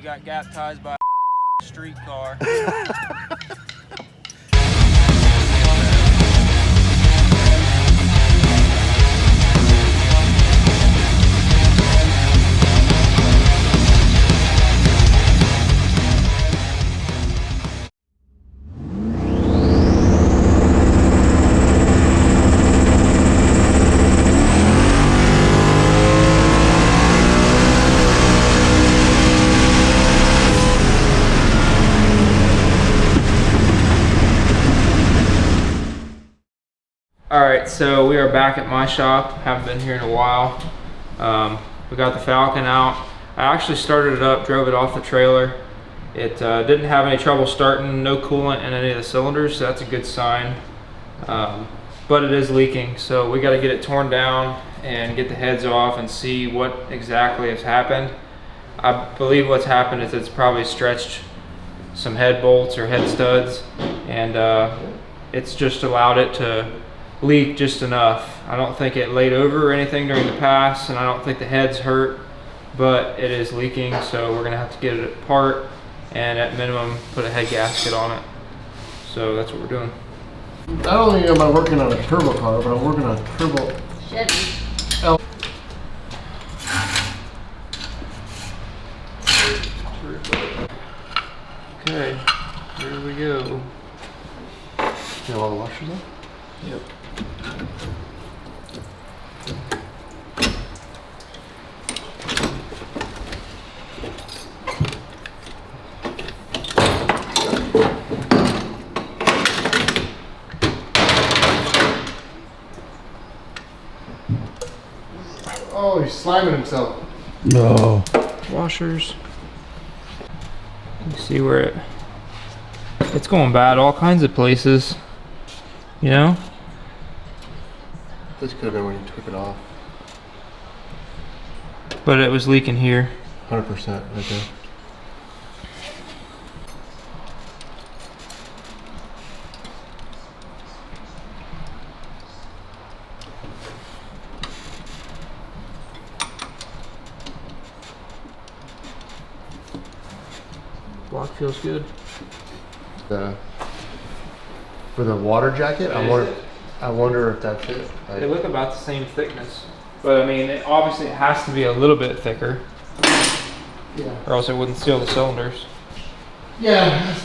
He got baptized by a streetcar. Alright, so we are back at my shop. Haven't been here in a while. We got the Falcon out. I actually started it up, drove it off the trailer. It didn't have any trouble starting, no coolant in any of the cylinders, so that's a good sign. But it is leaking, so we got to get it torn down and get the heads off and see what exactly has happened. I believe what's happened is it's probably stretched some head bolts or head studs, and it's just allowed it to leak just enough. I don't think it laid over or anything during the pass, and I don't think the head's hurt, but it is leaking, so we're gonna have to get it apart and at minimum put a head gasket on it. So that's what we're doing. I don't think I'm working on a turbo car, but I'm working on a turbo Chevy. Okay, here we go. You have all the washers on? Yep. Oh, he's sliming himself. No. Washers. You see where it's going bad all kinds of places, you know? This could have been when you took it off. But it was leaking here. 100% right there. Block feels good. For the water jacket, I wonder if that's it. They look about the same thickness, but I mean, obviously it has to be a little bit thicker, Yeah. or else it wouldn't seal the cylinders. Yeah.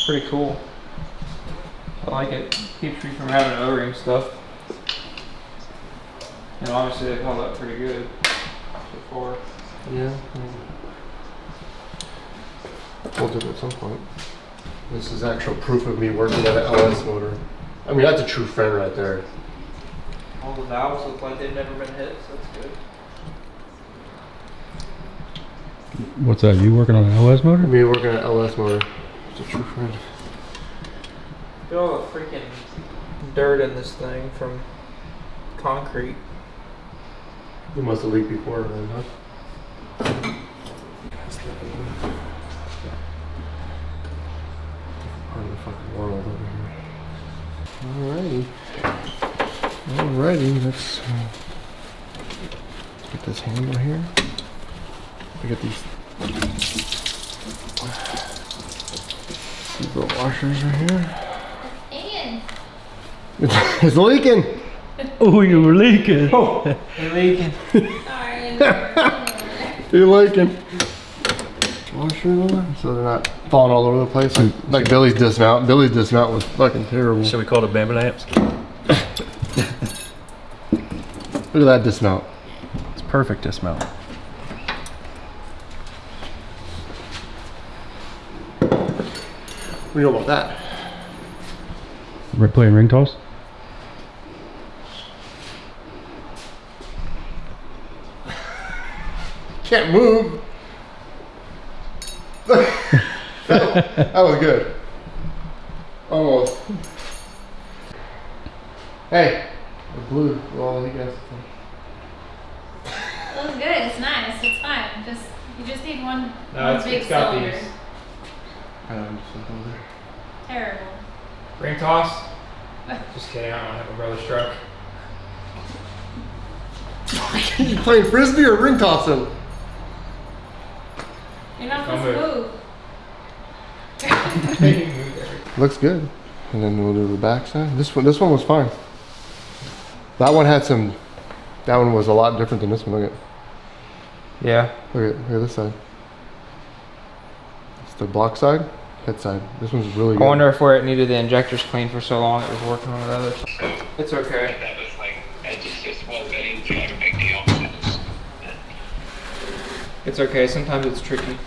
Pretty cool. I like it. Keeps me from having O-ring stuff. And obviously they've held up pretty good so far. Yeah. We'll do it at some point. This is actual proof of me working on an LS motor. I mean, that's a true friend right there. All the valves look like they've never been hit, so that's good. What's that? You working on an LS motor? Me working on an LS motor. It's a true friend. Look at all the freaking dirt in this thing from concrete. You must have leaked before then, huh? Part of the fucking world over here. Alrighty, let's get this handle here. We got these little washers right here. Ian. It's leaking! Oh, you were leaking. Oh, they're leaking. Sorry. You're leaking. Washers on, so they're not falling all over the place. Like Billy's dismount. Billy's dismount was fucking terrible. Should we call it a Bama lamps? Look at that dismount. It's perfect dismount. What do you know about that? We're playing ring toss? Can't move. that was good. Almost. Hey, the blue. Well, you guys. It was good. It's nice. It's fine. You just need one big it's got cylinder. these. Terrible. Ring toss? Just kidding, I don't have a brother's truck. You playing frisbee or ring tossing? You're not I'll supposed to move. Looks good. And then we'll do the back side. This one was fine. That one was a lot different than this one. Look Yeah. at this side. It's the block side, head side. This one's really I good. wonder if where it needed the injectors cleaned for so long, it was working on the other. It's okay. That was like, it's just a small thing, it's not a big deal. It's okay. Sometimes it's tricky.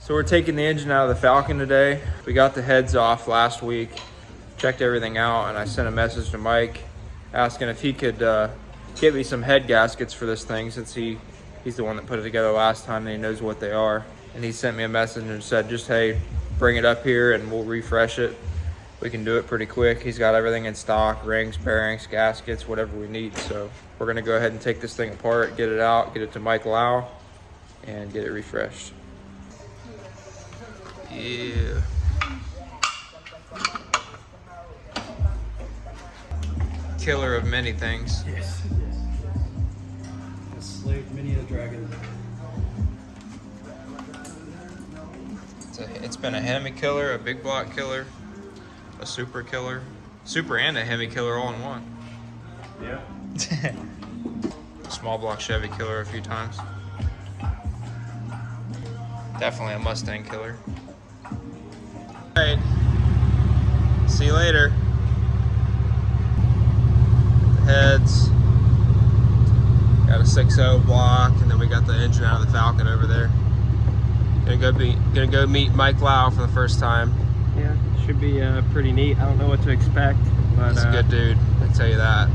So we're taking the engine out of the Falcon today. We got the heads off last week, checked everything out, and I sent a message to Mike asking if he could get me some head gaskets for this thing, since he's the one that put it together last time and he knows what they are. And he sent me a message and said, just, hey, bring it up here and we'll refresh it. We can do it pretty quick. He's got everything in stock, rings, bearings, gaskets, whatever we need. So we're gonna go ahead and take this thing apart, get it out, get it to Mike Lough, and get it refreshed. Yeah. Killer of many things. Yes. Has slayed many a dragon. It's been a Hemi killer, a big block killer, a super killer, super and a Hemi killer all in one. Yeah. Small block Chevy killer a few times. Definitely a Mustang killer. Alright, see you later. The heads. Got a 6.0 block, and then we got the engine out of the Falcon over there. Gonna go meet Mike Lough for the first time. Yeah, should be pretty neat. I don't know what to expect, but He's a good dude, I tell you that.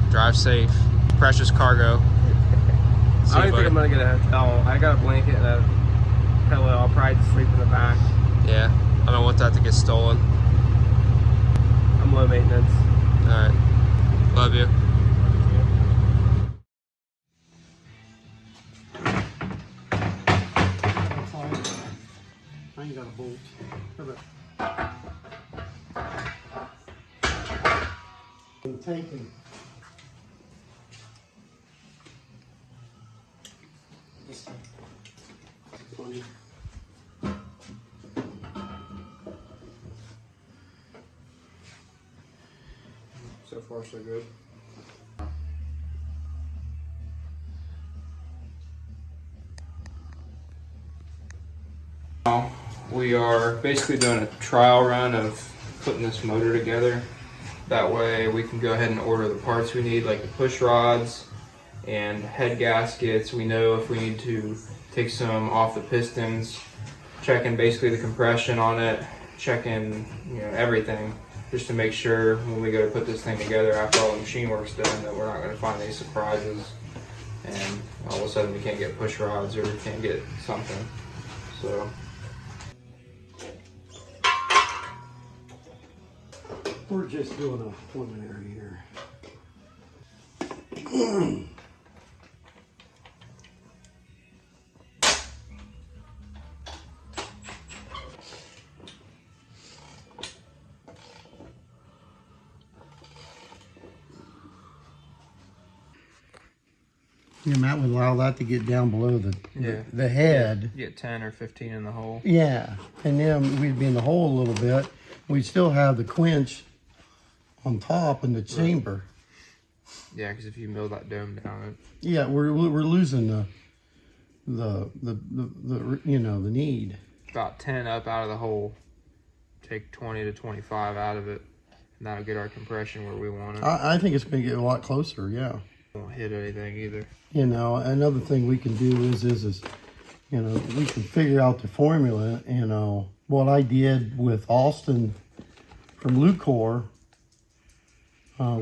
Drive safe. Precious cargo. See I you, don't think I'm buddy. gonna get a hotel. I got a blanket and a pillow. I'll probably just sleep in the back. Yeah, I don't want that to get stolen. I'm low maintenance. Alright, love you. I ain't got a bolt. I'm taking. So far, so good. Now, we are basically doing a trial run of putting this motor together. That way we can go ahead and order the parts we need, like the push rods and head gaskets. We know if we need to take some off the pistons, checking basically the compression on it, checking everything, just to make sure when we go to put this thing together after all the machine work's done that we're not going to find any surprises and all of a sudden we can't get push rods or we can't get something. So We're just doing a preliminary here. Yeah, Matt would allow that to get down below the head. you get 10 or 15 in the hole. Yeah, and then we'd be in the hole a little bit. We'd still have the quench on top in the chamber. Yeah, because if you mill that dome down, Yeah, we're losing the the need. about 10 up out of the hole, take 20 to 25 out of it, and that'll get our compression where we want it. I think it's gonna get a lot closer. Yeah. Won't hit anything either. Another thing we can do is we can figure out the formula. What I did with Austin from Lucor,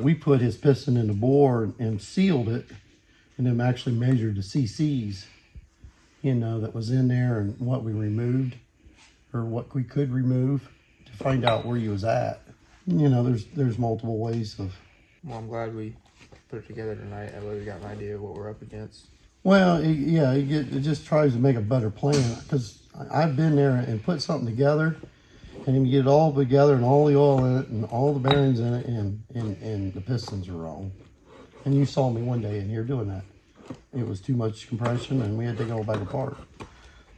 we put his piston in the bore and sealed it, and then actually measured the CCs, that was in there and what we removed or what we could remove to find out where he was at. There's multiple ways of Well, I'm glad we put it together tonight. At least we got an idea of what we're up against. Well, it just tries to make a better plan, because I've been there and put something together, and you get it all together and all the oil in it and all the bearings in it, and the pistons are wrong. And you saw me one day in here doing that. It was too much compression, and we had to take it all back apart.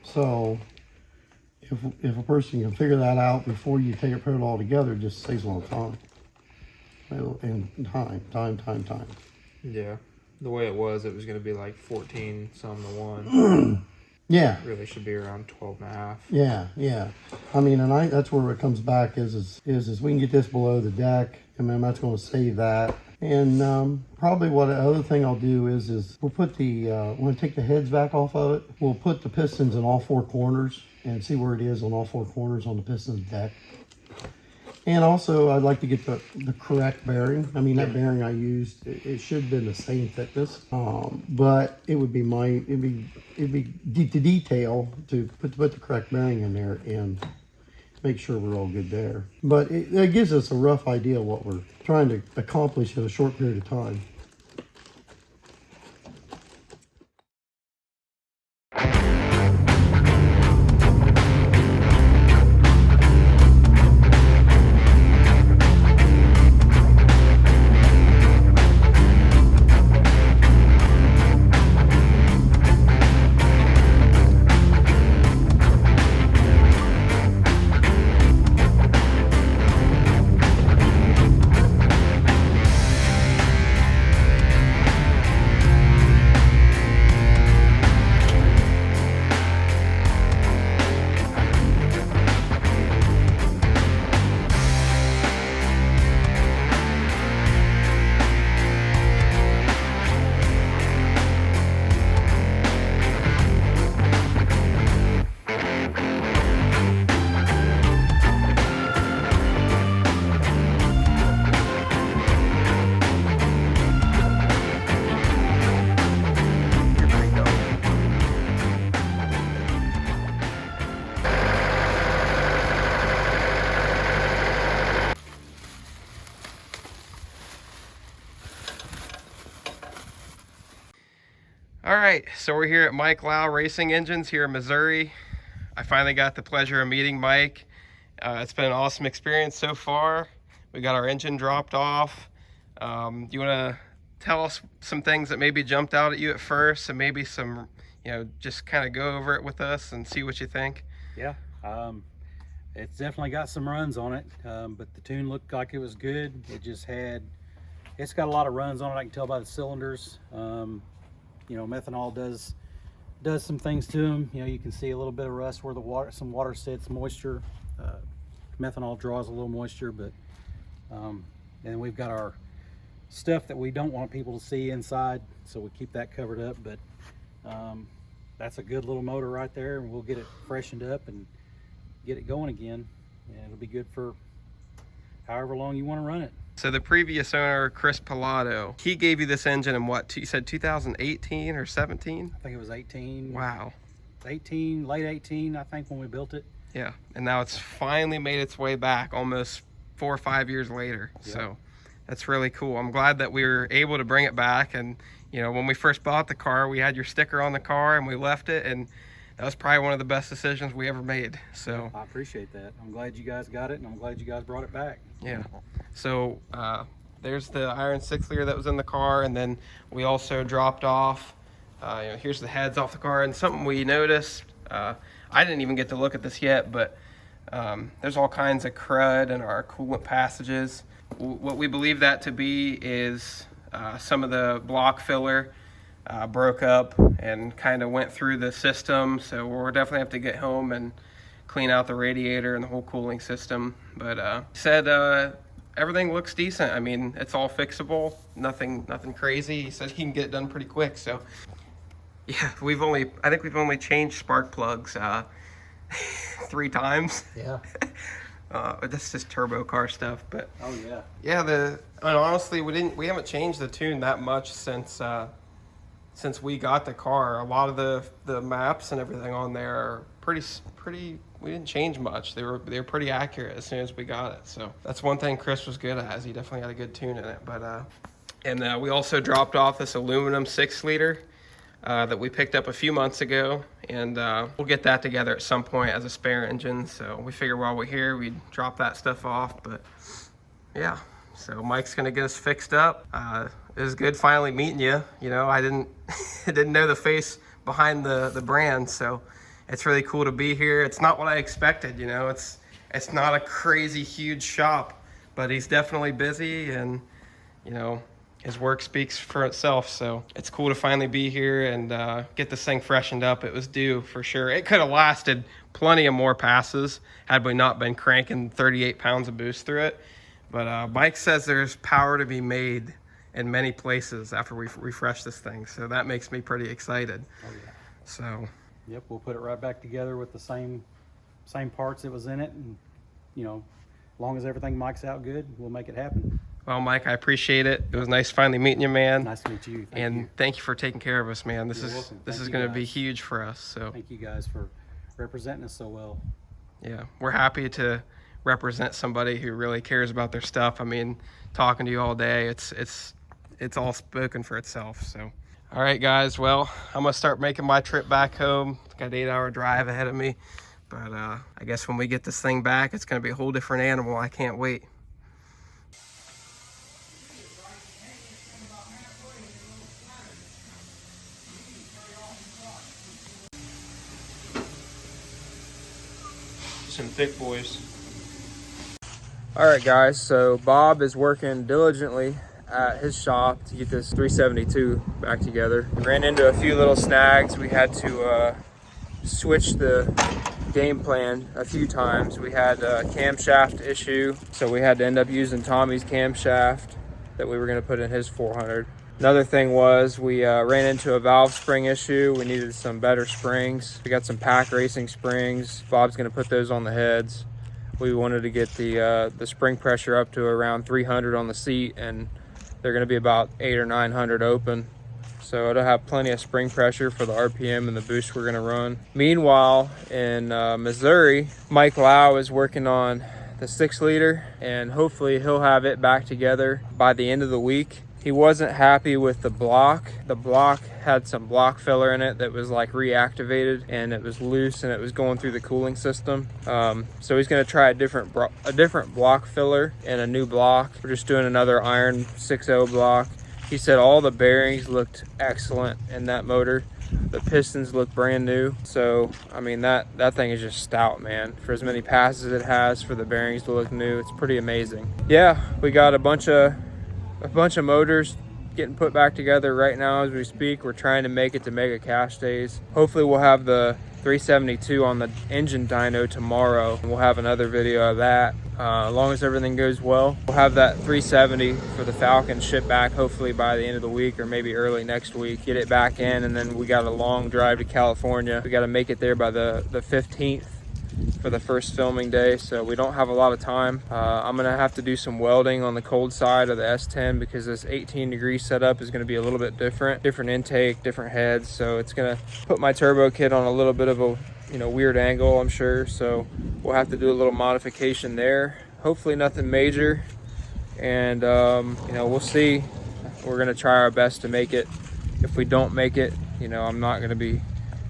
So if a person can figure that out before you take it, put it all together, it just saves a lot of time. And time. Yeah. The way it was going to be like 14 some to 1. Yeah. Really should be around 12 and a half. Yeah. I mean, and that's where it comes back is we can get this below the deck. I mean, that's going to save that. And probably what other thing I'll do is we'll put we're going to take the heads back off of it. We'll put the pistons in all 4 corners and see where it is on all 4 corners on the piston's deck. And also, I'd like to get the correct bearing. I mean, that bearing I used, it should have been the same thickness, but it would be the detail to put the correct bearing in there and make sure we're all good there. But it gives us a rough idea of what we're trying to accomplish in a short period of time. All right, so we're here at Mike Lough Racing Engines here in Missouri. I finally got the pleasure of meeting Mike. It's been an awesome experience so far. We got our engine dropped off. Do you want to tell us some things that maybe jumped out at you at first, and maybe some, just kind of go over it with us and see what you think? Yeah, it's definitely got some runs on it, but the tune looked like it was good. It's got a lot of runs on it. I can tell by the cylinders. Methanol does some things to them. You can see a little bit of rust where some water sits, moisture. Methanol draws a little moisture, but and we've got our stuff that we don't want people to see inside, so we keep that covered up. But that's a good little motor right there, and we'll get it freshened up and get it going again, and it'll be good for however long you want to run it. So the previous owner, Chris Pilato, he gave you this engine in what, you said 2018 or 17? I think it was 18. Wow. 18, late 18, I think, when we built it. Yeah, and now it's finally made its way back almost 4 or 5 years later. Yep. So that's really cool. I'm glad that we were able to bring it back. And when we first bought the car, we had your sticker on the car and we left it, and that was probably one of the best decisions we ever made. So I appreciate that. I'm glad you guys got it, and I'm glad you guys brought it back. Yeah. So there's the iron 6-liter that was in the car, and then we also dropped off, here's the heads off the car. And something we noticed, I didn't even get to look at this yet, but there's all kinds of crud in our coolant passages. What we believe that to be is some of the block filler broke up and kind of went through the system. So we'll definitely have to get home and clean out the radiator and the whole cooling system. But said everything looks decent. I mean, it's all fixable, nothing crazy. He said he can get it done pretty quick. So yeah, I think we've only changed spark plugs 3 times. Yeah. That's just turbo car stuff. But Oh yeah. yeah, and honestly, we haven't changed the tune that much since since we got the car. A lot of the maps and everything on there are pretty. We didn't change much. They were pretty accurate as soon as we got it. So that's one thing Chris was good at. Is he definitely had a good tune in it. But and we also dropped off this aluminum 6-liter that we picked up a few months ago, and we'll get that together at some point as a spare engine. So we figure while we're here, we'd drop that stuff off. But yeah, so Mike's gonna get us fixed up. It was good finally meeting you. You know, I didn't know the face behind the brand, so it's really cool to be here. It's not what I expected, you know. It's not a crazy huge shop, but he's definitely busy, and you know, his work speaks for itself. So it's cool to finally be here and get this thing freshened up. It was due for sure. It could have lasted plenty of more passes had we not been cranking 38 pounds of boost through it. But Mike says there's power to be made in many places after we refresh this thing. So that makes me pretty excited. Oh, yeah. So. Yep, we'll put it right back together with the same parts that was in it, and you know, as long as everything mics out good, we'll make it happen. Well, Mike, I appreciate it. It was nice finally meeting you, man. Nice to meet you. Thank you for taking care of us, man. This is going to be huge for us. So thank you guys for representing us so well. Yeah, we're happy to represent somebody who really cares about their stuff. I mean, talking to you all day, it's all spoken for itself. So. All right, guys. Well, I'm going to start making my trip back home. Got an 8-hour drive ahead of me. But I guess when we get this thing back, it's going to be a whole different animal. I can't wait. Some thick boys. All right, guys. So Bob is working diligently at his shop to get this 372 back together. We ran into a few little snags. We had to switch the game plan a few times. We had a camshaft issue, so we had to end up using Tommy's camshaft that we were going to put in his 400. Another thing was we ran into a valve spring issue. We needed some better springs. We got some pack racing springs. Bob's going to put those on the heads. We wanted to get the spring pressure up to around 300 on the seat, and they're going to be about 800 or 900 open. So it'll have plenty of spring pressure for the RPM and the boost we're going to run. Meanwhile, in Missouri, Mike Lough is working on the 6-liter, and hopefully he'll have it back together by the end of the week. He wasn't happy with the block. The block had some block filler in it that was like reactivated, and it was loose and it was going through the cooling system. So he's going to try a different block filler and a new block. We're just doing another iron 6.0 block. He said all the bearings looked excellent in that motor. The pistons look brand new. So I mean, that thing is just stout, man. For as many passes it has, for the bearings to look new, it's pretty amazing. Yeah, we got a bunch of motors getting put back together right now as we speak. We're trying to make it to Mega Cash Days. Hopefully we'll have the 372 on the engine dyno tomorrow, and we'll have another video of that. As long as everything goes well, we'll have that 370 for the Falcon shipped back hopefully by the end of the week or maybe early next week. Get it back in, and then we got a long drive to California. We got to make it there by the 15th for the first filming day, so we don't have a lot of time. I'm gonna have to do some welding on the cold side of the S10 because this 18-degree setup is gonna be a little bit different intake, different heads, so it's gonna put my turbo kit on a little bit of a weird angle, I'm sure. So we'll have to do a little modification there. Hopefully nothing major, and we'll see. We're gonna try our best to make it. If we don't make it, I'm not gonna be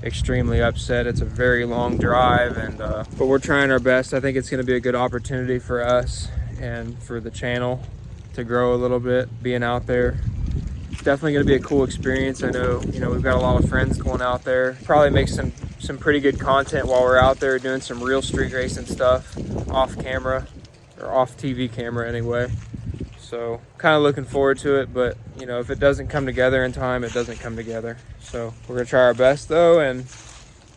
extremely upset. It's a very long drive, and but we're trying our best. I think it's going to be a good opportunity for us and for the channel to grow a little bit, being out there. It's definitely going to be a cool experience. I know, we've got a lot of friends going out there. Probably make some pretty good content while we're out there doing some real street racing stuff off camera, or off TV camera anyway. So kind of looking forward to it, but if it doesn't come together in time, it doesn't come together. So we're gonna try our best though, and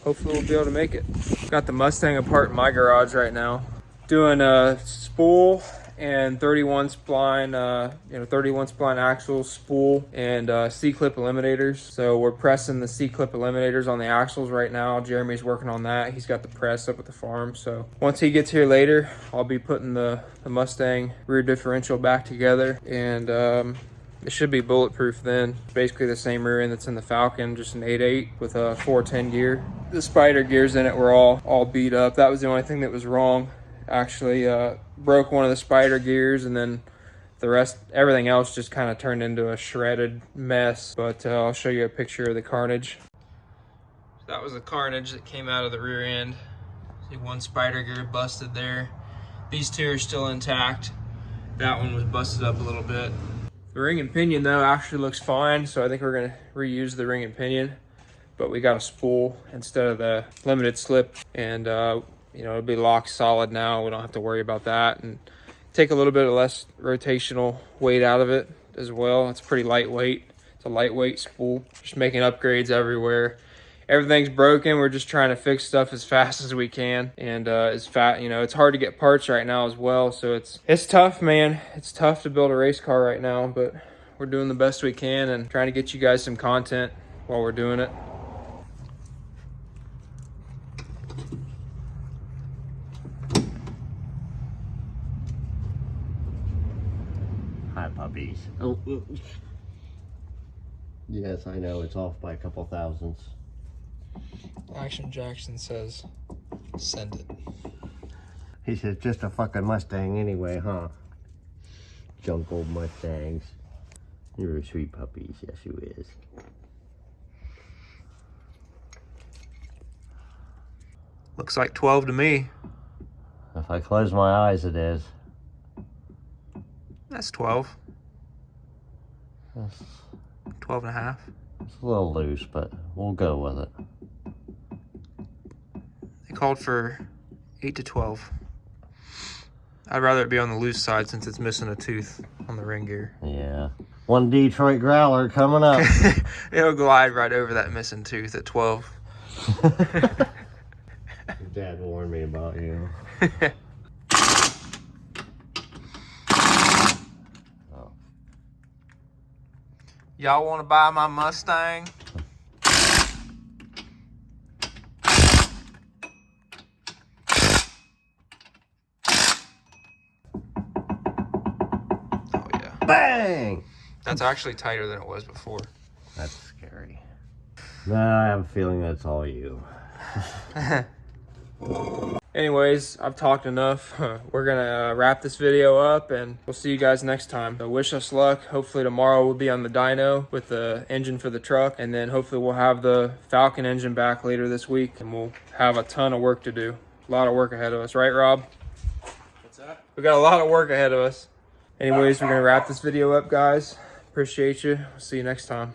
hopefully we'll be able to make it. Got the Mustang apart in my garage right now, doing a spool and 31 spline, 31 spline axles, spool, and C-clip eliminators. So we're pressing the C-clip eliminators on the axles right now. Jeremy's working on that. He's got the press up at the farm. So once he gets here later, I'll be putting the Mustang rear differential back together, and It should be bulletproof then. Basically the same rear end that's in the Falcon, just an 8.8 with a 410 gear. The spider gears in it were all beat up. That was the only thing that was wrong. Actually broke one of the spider gears, and then the rest, everything else just kind of turned into a shredded mess. But I'll show you a picture of the carnage. That was the carnage that came out of the rear end. See, one spider gear busted there. These two are still intact. That one was busted up a little bit. The ring and pinion though actually looks fine, so I think we're gonna reuse the ring and pinion, but we got a spool instead of the limited slip, and you know, it'll be locked solid now. We don't have to worry about that, and take a little bit of less rotational weight out of it as well. It's pretty lightweight. It's a lightweight spool. Just making upgrades everywhere. Everything's broken. We're just trying to fix stuff as fast as we can, and you know, it's hard to get parts right now as well, so it's tough, man. It's tough to build a race car right now, but we're doing the best we can and trying to get you guys some content while we're doing it. Hi, puppies. Oh. Yes, I know it's off by a couple thousandths. Action Jackson says, send it. He says, just a fucking Mustang anyway, huh? Junk old Mustangs. You're sweet puppies, yes you is. Looks like 12 to me. If I close my eyes, it is. That's 12. It's 12 and a half. a little loose, but we'll go with it. They called for 8 to 12. I'd rather it be on the loose side since it's missing a tooth on the ring gear. Yeah. One Detroit Growler coming up. It'll glide right over that missing tooth at 12. Dad warned me about you. Y'all want to buy my Mustang? Oh yeah. Bang! That's actually tighter than it was before. That's scary. Nah, I have a feeling that's all you. Anyways, I've talked enough. We're gonna wrap this video up and we'll see you guys next time. So wish us luck. Hopefully tomorrow we'll be on the dyno with the engine for the truck, and then hopefully we'll have the Falcon engine back later this week, and we'll have a ton of work to do. A lot of work ahead of us, right, Rob? What's that? We got a lot of work ahead of us. Anyways, we're gonna wrap this video up, guys. Appreciate you. See you next time.